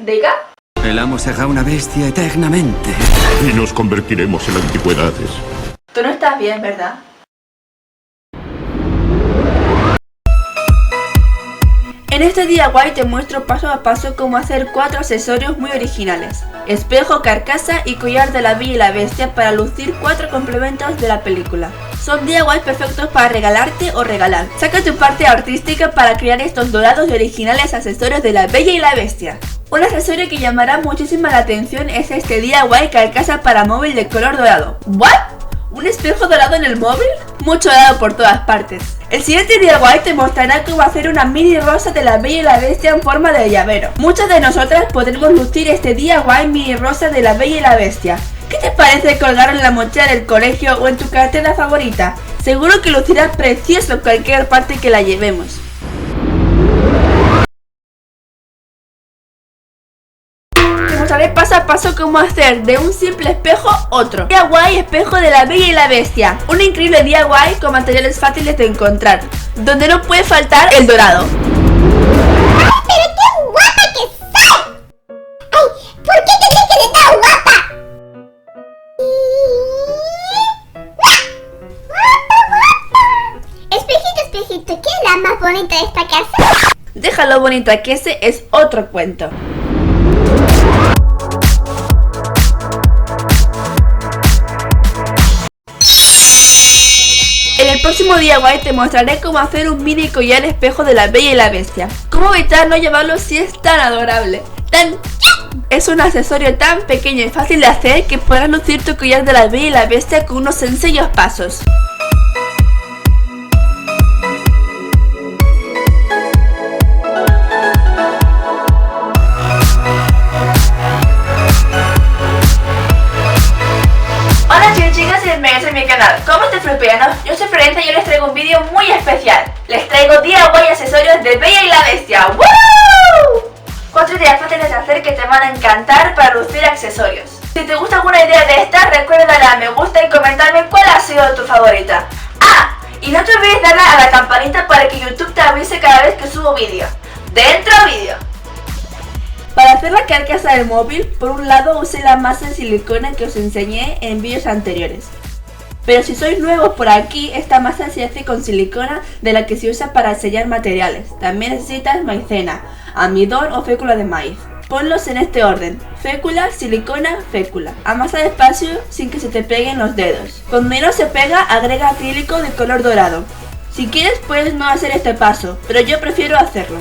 Diga. El amo será una bestia eternamente. Y nos convertiremos en antigüedades. Tú no estás bien, ¿verdad? En este DIY te muestro paso a paso cómo hacer 4 accesorios muy originales: espejo, carcasa y collar de la Bella y la Bestia, para lucir 4 complementos de la película. Son DIY perfectos para regalarte o regalar. Saca tu parte artística para crear estos dorados y originales accesorios de la Bella y la Bestia. Un accesorio que llamará muchísimo la atención es este DIY carcasa para móvil de color dorado. ¿What? ¿Un espejo dorado en el móvil? Mucho dorado por todas partes. El siguiente DIY te mostrará cómo hacer una mini rosa de la Bella y la Bestia en forma de llavero. Muchas de nosotras podremos lucir este DIY mini rosa de la Bella y la Bestia. ¿Qué te parece colgarlo en la mochila del colegio o en tu cartera favorita? Seguro que lucirá precioso en cualquier parte que la llevemos. Te mostraré paso a paso cómo hacer de un simple espejo otro. DIY espejo de la Bella y la Bestia. Un increíble DIY con materiales fáciles de encontrar, donde no puede faltar el dorado. ¡Ay, pero qué guapa que soy! ¡Ay, ¿por qué tenés que ser tan guapa? Espejito, espejito, ¿quién es la más bonita de esta casa? Déjalo bonita, que ese es otro cuento. En el próximo DIY te mostraré cómo hacer un mini collar espejo de la Bella y la Bestia. Cómo evitar no llevarlo si es tan adorable. Es un accesorio tan pequeño y fácil de hacer que podrás lucir tu collar de la Bella y la Bestia con unos sencillos pasos. Bienvenidos a mi canal. ¿Cómo estás, flipianos? Yo soy Florencia y hoy les traigo un vídeo muy especial. Les traigo DIY accesorios de Bella y la Bestia. ¡Woo! 4 ideas fáciles de hacer que te van a encantar para lucir accesorios. Si te gusta alguna idea de esta, recuerda darle a me gusta y comentarme cuál ha sido tu favorita. ¡Ah! Y no te olvides darle a la campanita para que YouTube te avise cada vez que subo vídeo. ¡Dentro vídeo! Para hacer la carcasa del móvil, por un lado usé la masa de silicona que os enseñé en vídeos anteriores. Pero si sois nuevos por aquí, esta masa se hace con silicona, de la que se usa para sellar materiales. También necesitas maicena, almidón o fécula de maíz. Ponlos en este orden: fécula, silicona, fécula. Amasa despacio sin que se te peguen los dedos. Cuando menos se pega, agrega acrílico de color dorado. Si quieres puedes no hacer este paso, pero yo prefiero hacerlo.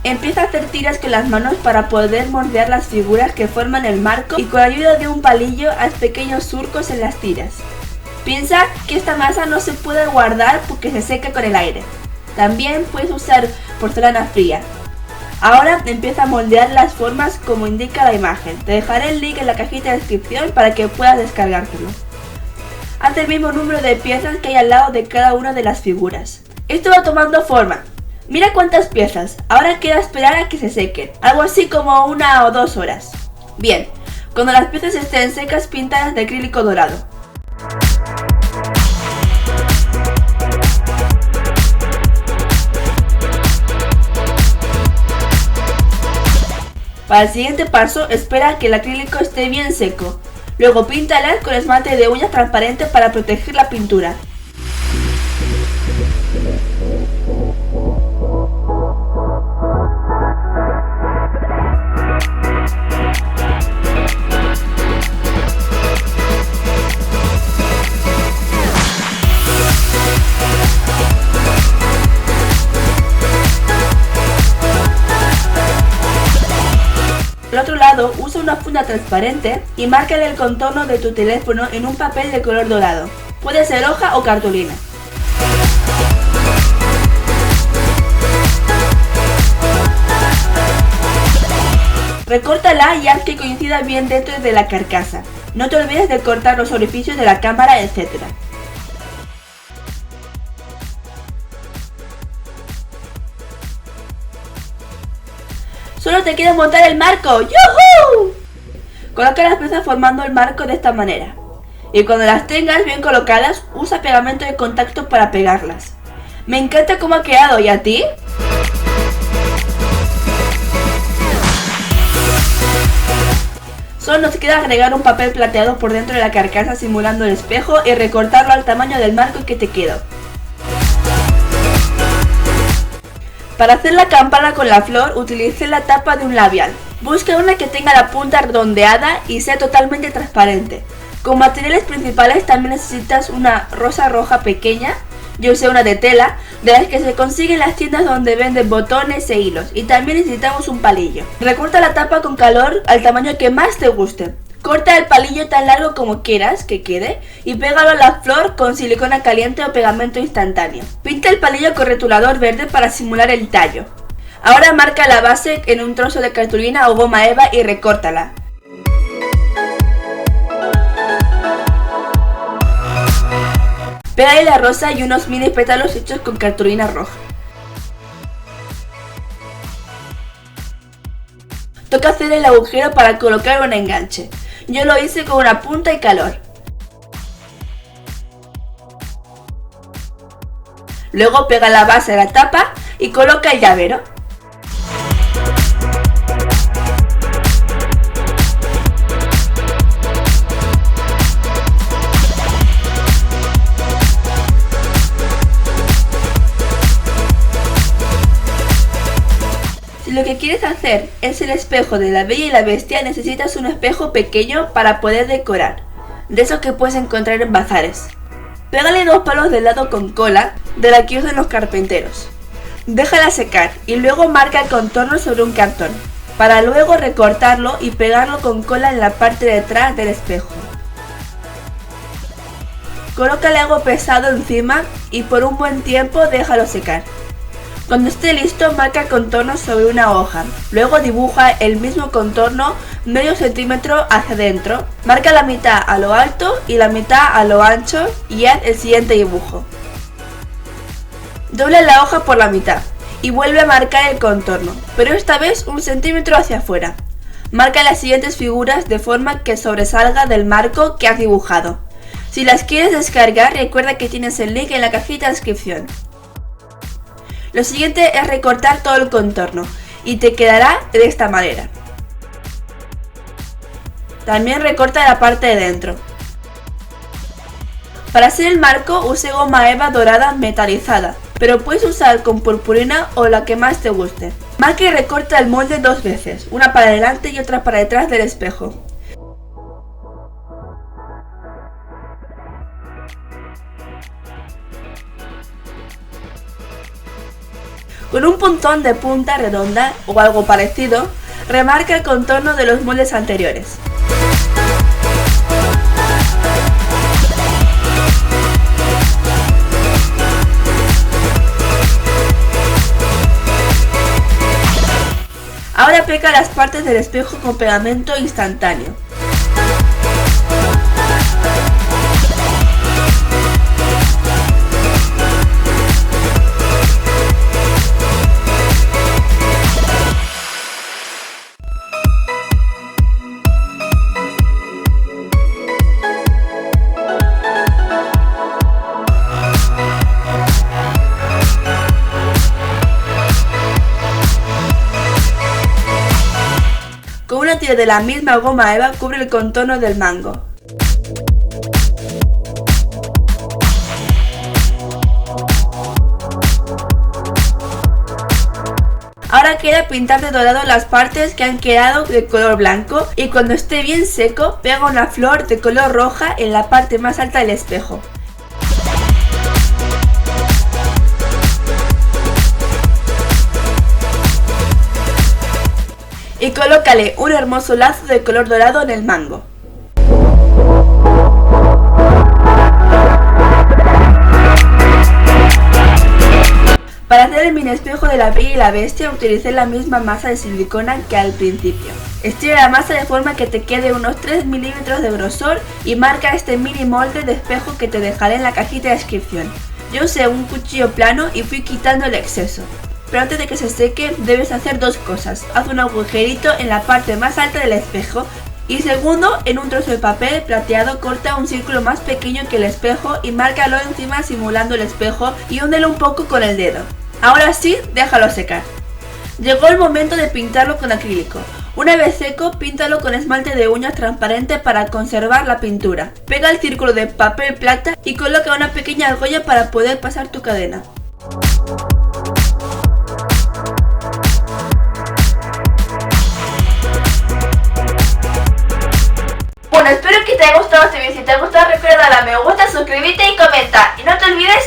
Empieza a hacer tiras con las manos para poder moldear las figuras que forman el marco, y con la ayuda de un palillo haz pequeños surcos en las tiras. Piensa que esta masa no se puede guardar porque se seca con el aire. También puedes usar porcelana fría. Ahora empieza a moldear las formas como indica la imagen. Te dejaré el link en la cajita de descripción para que puedas descargártelo. Haz el mismo número de piezas que hay al lado de cada una de las figuras. Esto va tomando forma. Mira cuántas piezas. Ahora queda esperar a que se sequen, algo así como 1 o 2 horas. Bien, cuando las piezas estén secas, píntalas de acrílico dorado. Para el siguiente paso, espera a que el acrílico esté bien seco. Luego píntalas con esmalte de uñas transparente para proteger la pintura. Al otro lado, usa una funda transparente y márcale el contorno de tu teléfono en un papel de color dorado. Puede ser hoja o cartulina. Recórtala y haz que coincida bien dentro de la carcasa. No te olvides de cortar los orificios de la cámara, etc. Solo te queda montar el marco. ¡Yuhu! Coloca las piezas formando el marco de esta manera. Y cuando las tengas bien colocadas, usa pegamento de contacto para pegarlas. Me encanta cómo ha quedado, ¿y a ti? Solo nos queda agregar un papel plateado por dentro de la carcasa simulando el espejo y recortarlo al tamaño del marco que te quedó. Para hacer la campana con la flor utilicé la tapa de un labial. Busca una que tenga la punta redondeada y sea totalmente transparente. Como materiales principales también necesitas una rosa roja pequeña, yo usé una de tela, de las que se consiguen en las tiendas donde venden botones e hilos, y también necesitamos un palillo. Recorta la tapa con calor al tamaño que más te guste. Corta el palillo tan largo como quieras que quede y pégalo a la flor con silicona caliente o pegamento instantáneo. Pinta el palillo con rotulador verde para simular el tallo. Ahora marca la base en un trozo de cartulina o goma eva y recórtala. Pégale la rosa y unos mini pétalos hechos con cartulina roja. Toca hacer el agujero para colocar un enganche. Yo lo hice con una punta y calor. Luego pega la base a la tapa y coloca el llavero. Si lo que quieres hacer es el espejo de la Bella y la Bestia, necesitas un espejo pequeño para poder decorar, de esos que puedes encontrar en bazares. Pégale 2 palos de helado con cola, de la que usan los carpinteros. Déjala secar y luego marca el contorno sobre un cartón, para luego recortarlo y pegarlo con cola en la parte de atrás del espejo. Colócale algo pesado encima y por un buen tiempo déjalo secar. Cuando esté listo, marca el contorno sobre una hoja, luego dibuja el mismo contorno medio centímetro hacia adentro, marca la mitad a lo alto y la mitad a lo ancho y haz el siguiente dibujo. Dobla la hoja por la mitad y vuelve a marcar el contorno, pero esta vez 1 centímetro hacia afuera. Marca las siguientes figuras de forma que sobresalga del marco que has dibujado. Si las quieres descargar, recuerda que tienes el link en la cajita de descripción. Lo siguiente es recortar todo el contorno y te quedará de esta manera. También recorta la parte de dentro. Para hacer el marco usé goma eva dorada metalizada, pero puedes usar con purpurina o la que más te guste. Marca y recorta el molde 2 veces, una para adelante y otra para detrás del espejo. Con un puntón de punta redonda o algo parecido, remarca el contorno de los moldes anteriores. Ahora pega las partes del espejo con pegamento instantáneo. Con una tira de la misma goma eva cubre el contorno del mango. Ahora queda pintar de dorado las partes que han quedado de color blanco y cuando esté bien seco, pega una flor de color roja en la parte más alta del espejo. Y colócale un hermoso lazo de color dorado en el mango. Para hacer el mini espejo de la Bella y la Bestia utilicé la misma masa de silicona que al principio. Estira la masa de forma que te quede unos 3 milímetros de grosor y marca este mini molde de espejo que te dejaré en la cajita de descripción. Yo usé un cuchillo plano y fui quitando el exceso. Pero antes de que se seque debes hacer 2 cosas. Haz un agujerito en la parte más alta del espejo y segundo, en un trozo de papel plateado corta un círculo más pequeño que el espejo y márcalo encima simulando el espejo y húndelo un poco con el dedo. Ahora sí, déjalo secar. Llegó el momento de pintarlo con acrílico. Una vez seco, píntalo con esmalte de uñas transparente para conservar la pintura. Pega el círculo de papel plata y coloca una pequeña argolla para poder pasar tu cadena. Bueno, espero que te haya gustado este vídeo. Si te ha gustado, recuerda darle a me gusta, suscribirte y comentar. Y no te olvides